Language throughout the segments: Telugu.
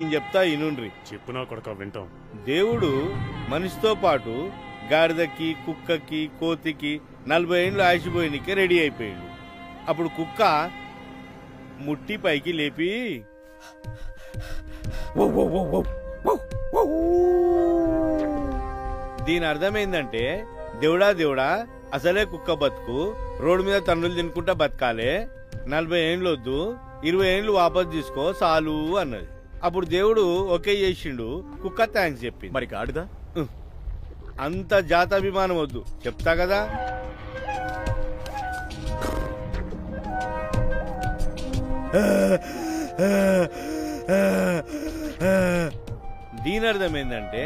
నేను చెప్తా ఇనుండ్రి. చెప్పునా కొడక వింటాం. దేవుడు మనిషితో పాటు గాడిదకి, కుక్కకి, కోతికి 40 ఏళ్ళు ఆశపోయినకే రెడీ అయిపోయిండు. అప్పుడు కుక్క ముట్టి పైకి లేపి దీని అర్థమైందంటే, దేవుడా దేవుడా అసలే కుక్క బతుకు, రోడ్డు మీద తన్నులు తినుకుంటా బతకాలే, 40 ఏండ్లు వద్దు, 20 ఏండ్లు వాపస్ తీసుకో చాలు అన్నది. అప్పుడు దేవుడు ఓకే చేసిండు, కుక్క థ్యాంక్స్ చెప్పింది. మరి గాడిదా? అంత జాతాభిమానం వద్దు, చెప్తా కదా. దీని అర్థం ఏంటంటే,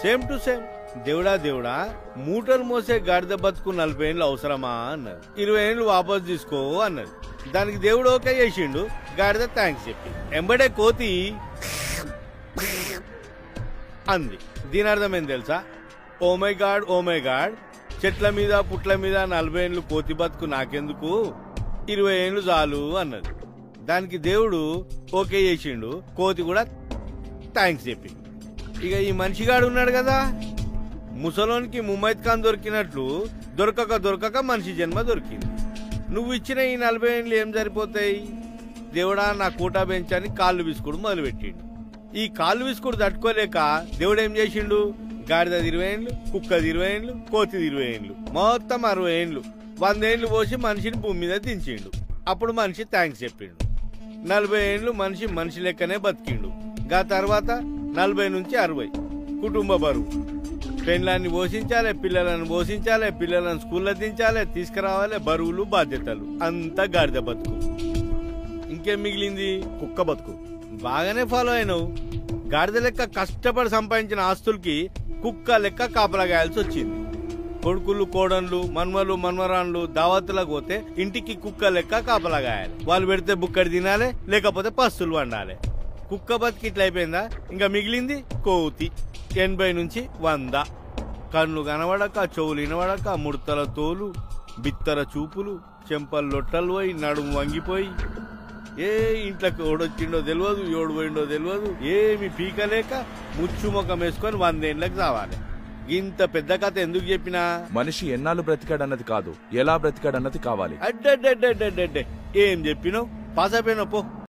సేమ్ టు సేమ్, దేవుడా దేవుడా మూటలు మోసే గాడిద బతుకు 40 ఏళ్ళు అవసరమా అన్నది. 20 ఏళ్ళు వాపస్ తీసుకో అన్నది. దానికి దేవుడు ఓకే చేసిండు, గాడిద థ్యాంక్స్ చెప్పి. ఎంబడే కోతి అంది. దీని అర్థం ఏం తెలుసా? ఓ మై గాడ్, చెట్ల మీద పుట్ల మీద 40 ఏళ్ళు కోతి బతుకు నాకెందుకు, 20 ఏళ్ళు చాలు అన్నది. దానికి దేవుడు ఓకే చేసిండు, కోతి కూడా థ్యాంక్స్ చెప్పి. ఇక ఈ మనిషిగాడు ఉన్నాడు కదా, ముసలోనికి ముమైత్ ఖాన్ దొరికినట్లు దొరకక మనిషి జన్మ దొరికింది. నువ్వు ఇచ్చిన ఈ 40 ఏళ్ళు ఏం సరిపోతాయి? దేవుడా నా కోటా బెంచని కాళ్ళు విసుకుడు మొదలుపెట్టిండు. ఈ కాళ్ళు విసుకుడు తట్టుకోలేక దేవుడు ఏం చేసిండు, గాడిద 20 ఏళ్ళు, కుక్కది 20 ఏళ్ళు, కోతిది 20 ఏళ్ళు, మొత్తం 60 ఏళ్ళు, 100 ఏళ్ళు పోసి మనిషిని భూమి మీద దించిండు. అప్పుడు మనిషి థ్యాంక్స్ చెప్పిండు. 40 ఏళ్ళు మనిషి లెక్కనే బతికిండు. గా తర్వాత 40 నుంచి 60 కుటుంబ బరువు, పెండ్లాన్ని పోషించాలి, పిల్లలను పోషించాలి, పిల్లలను స్కూల్లో దించాలి, తీసుకురావాలి, బరువులు బాధ్యతలు, అంతా గాడిద బతుకు. ఇంకేం మిగిలింది? కుక్క బతుకు. బాగానే ఫాలో అయినావు. గాడిద లెక్క కష్టపడి సంపాదించిన ఆస్తులకి కుక్క లెక్క కాపలాగాయాల్సి వచ్చింది. కొడుకులు, కోడన్లు, మన్మరాన్లు దావత్తులకు పోతే ఇంటికి కుక్క లెక్క కాపలాగాయాలి. వాళ్ళు పెడితే బుక్కడి తినాలి, లేకపోతే పస్తులు వండాలి. కుక్క బతికి ఇట్లా అయిపోయిందా? ఇంకా మిగిలింది కోతి. 80 నుంచి 100, కన్ను కనబడక, చెవులు వినబడక, ముడతల తోలు, బిత్తర చూపులు, చెంపలు లొట్టలు పోయి, నడుము వంగిపోయి, ఏ ఇంట్లోకి ఓడొచ్చిండో తెలియదు, ఏడు పోయిండో తెలియదు, ఏమి పీకలేక ముచ్చు ముఖం వేసుకొని 100 ఏళ్ళకి రావాలి. ఇంత పెద్ద కథ ఎందుకు చెప్పినా? మనిషి ఎన్నాళ్ళు బ్రతికాడన్నది కాదు, ఎలా బ్రతికాడన్నది కావాలి. అడ్డే ఏం చెప్పినావు? పాస్ అయిపోయినా పో.